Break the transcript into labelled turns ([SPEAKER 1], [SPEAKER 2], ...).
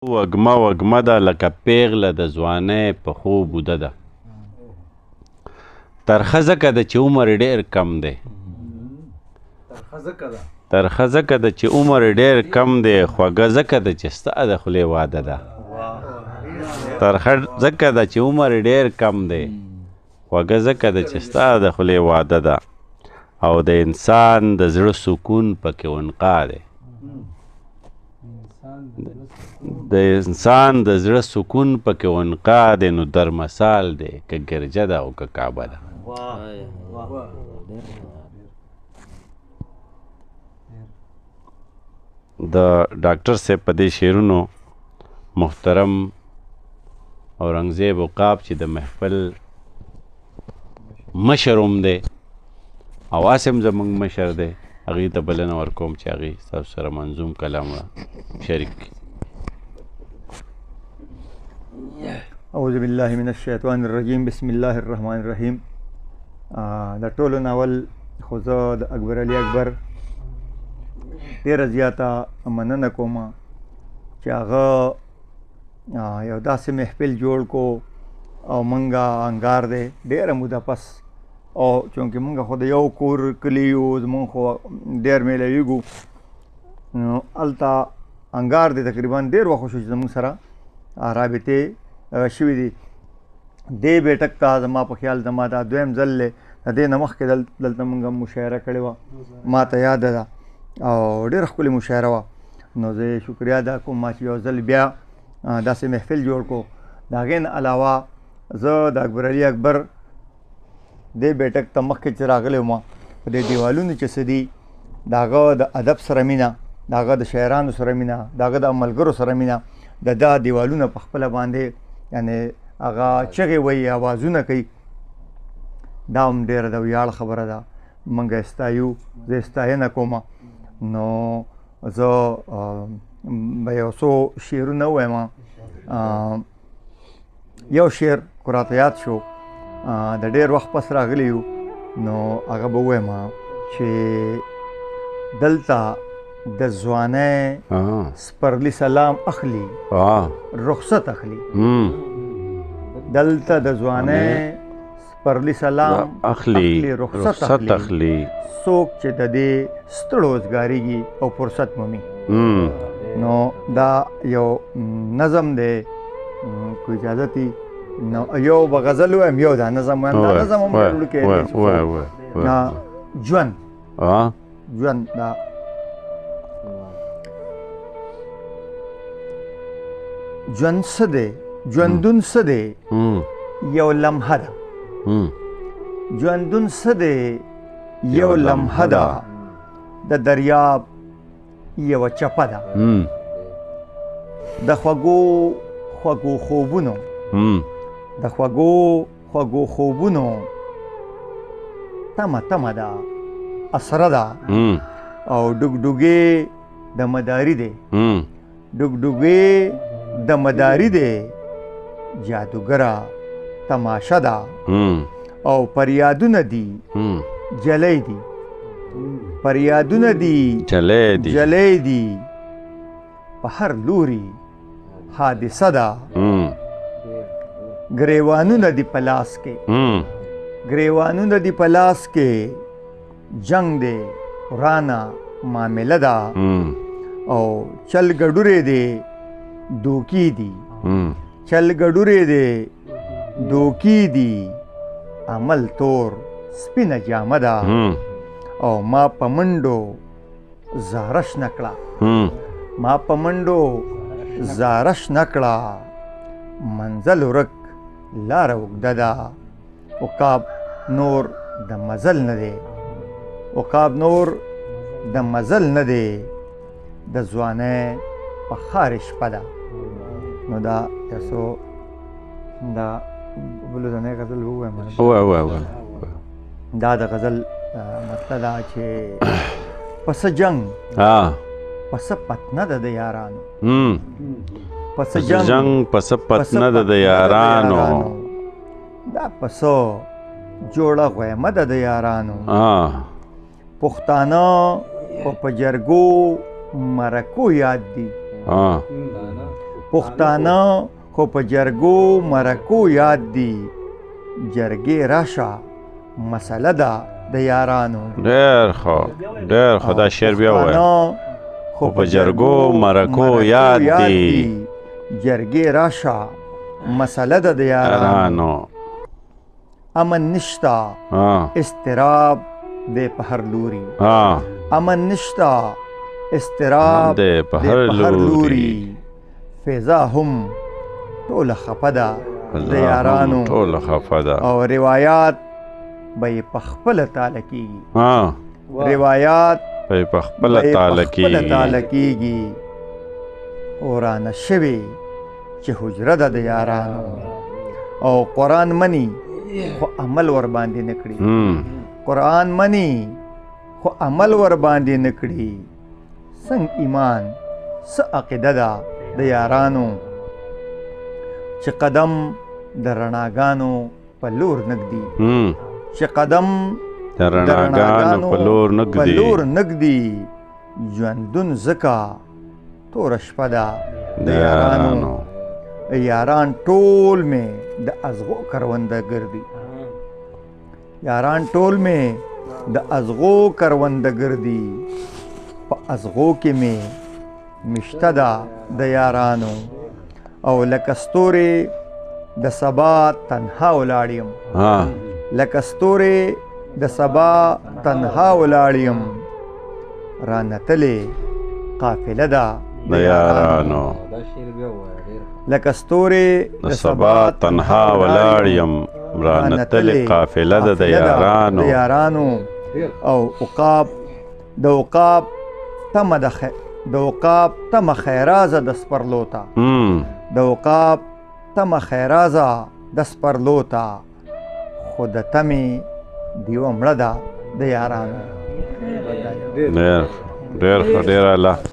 [SPEAKER 1] وږمه وږمه ده لکه پیغله د ځوانۍ په خوب وده ده. ترخه ځکه ده چې عمر ډېر کم دی. ترخه ځکه ده چې عمر ډېر کم دی. خوږه ځکه ده چې ستا د خولې واده ده. ترخه ځکه ده چې عمر ډېر کم دی. خوږه ځکه ده چې ستا د خولې واده ده. او د انسان د زړه سکون پکې ونقا دی. د انسان د زړه سکون پکې ونقا دی. نو در مثال دی که ګرجه ده او که کعبه ده. د ډاکټر صاحب په دې شعرونو محترم اورنګزیب عقاب چې د محفل مشر هم دی او اسم زمونږ مشر دی، هغې ته بلنه ورکوم چې هغې ستاسو سره منظوم کلام شریک کړي.
[SPEAKER 2] اعوذ بالله من الشیطان الرجیم. بسم الله الرحمن الرحیم. د ټولو ناول خو زه د اکبر علي اکبر ډېره زیاته مننه کوم چې هغه یو داسې محفل جوړ کو او موږ انګار دی ډېره موده پس، او چونکې موږ خو د یو کور کلي یو، زمونږ خو ډېر میلویږو، نو هلته انګار دی تقریبا ډېر وخت شو چې زموږ سره رابطې شوي دي. دې بیټک ته زما په خیال زما دا دویم ځل دی، د دې نه مخکې دلته موږ مشاعره کړې وه، ما ته یاده ده او ډېره ښکلې مشاعره وه. نو زه یې شکریه ادا کوم ما چې یو ځل بیا داسې محفل جوړ کړو. د هغې نه علاوه زه د اکبر علي اکبر دې بیټک ته مخکې چې راغلی وم، په دې دیوالونو چې څه دي د هغه د ادب سره مینه، د هغه د شاعرانو سره مینه، د هغه د ملګرو سره مینه، د دا دیوالونه په خپله باندې یعنې هغه چغې وایي، اوازونه کوي، دا هم ډېره د ویاړ خبره ده. موږ یې ستایو، زه یې ستاینه کوم. نو زه به یو څو شعرونه ووایم. یو شعر خو راته یاد شو، د ډېر وخت پس راغلی یو، نو هغه به ووایم چې دلته د ځوانۍ سپرلی سلام اخلي، رخصت اخلي. دلته د ځوانۍ سپرلی سلام اخلي، رخصت اخلي. څوک چې د دې ستړو وزګارېږي او فرصت مومي. نو دا یو نظم دی، کو اجازت وي نو یو به غزل ووایم، یو دا نظم ووایم. دا نظم هم ډېر وړوکی دی. ژوند ژوند دا ژوند څه دی؟ ژوندون څه دی؟ یو لمحه ده. ژوندون څه دی؟ یو لمحه ده، د دریاب یوه چپه ده. د خوږو خوږو خوبونو، د خوږو خوږو خوبونو تمه تمه ده، اسره ده. او ډوګډوګې د مداري دی، ډوګډوګې د مداري دی، جادوګره تماشه ده. او پریادونه دي جلی دي، پریادونه دي جلی دي، په هر لوري حادثه ده. ګریوانونه دي په لاس کې، ګریوانونه دي په لاس کې، جنگ دی ورانه معامله ده. او چل ګډورې دی دوکي دي، چل ګډورې دی دوکي دي، عمل تور سپینه جامه ده. او ما په منډو زارش نکړه، ما په منډو زارش نکړه، منزل ورک لاره اوږده ده. عقاب نور د مزل نه دی، عقاب نور د مزل نه دی، د ځوانۍ په خارې شپه ده. نو دا یو څو دا بلوزنۍ غزل ووایم. دا د غزل مطلب ده چې پس جنگ پس پتنه ده د یارانو، پس جنگ
[SPEAKER 1] پس پتنه ده د یارانو،
[SPEAKER 2] دا پسو جوړه غویمه ده د یارانو. پښتانه خو په جرګو مرکو یاد دي، پښتانه خو په جرګو مرکو یاد دي جرګې راشه مسله ده د یارانو
[SPEAKER 1] ډېر ښه دا شعر بیا ووایه خو په جرګو مرکو یاد دي
[SPEAKER 2] جرګې راشه مسله ده د یارانو امن نشتا استراب دی په هر لوري امن نشتا استراب دی په هر لوري فضا هم ټوله خفه ده د یارانو
[SPEAKER 1] ټوله خفه ده
[SPEAKER 2] او روایات به یې په خپله تاله کېږي روایات
[SPEAKER 1] به یې په خپله تاله
[SPEAKER 2] کېږي ورانه شوې چې حجره ده د یارانو او قرآن مني خو عمل ورباندې نه کړي قرآن مني خو عمل ورباندې نه کړي څنګه ایمان څه عقیده ده د یارانو چې قدم د رڼاګانو په لور نږدي چې قدم
[SPEAKER 1] د رڼاګانو په لور
[SPEAKER 2] نږدي ژوندون ځکه توره شپه ده د یارانو یاران ټول مې د ازغو کرونده ګرځي یاران ټول مې د ازغو کرونده ګرځي په ازغو کې مې مشته ده د یارانو او لکه ستورې د سبا تنها ولاړ یم لکه ستورې د سبا تنها ولاړ یم رانتلې قافله ده
[SPEAKER 1] د یارانو
[SPEAKER 2] لکه ستورې
[SPEAKER 1] د سبا تنها ولاړ یم رانتلې قافله ده د یارانو
[SPEAKER 2] او عقاب د عقاب تمه خیرازه د سپرلو ته د عقاب تمه خیرازه د سپرلو ته خو د تمې دیوه مړه ده د یارانو
[SPEAKER 1] ډېر ښه ډېر اعلی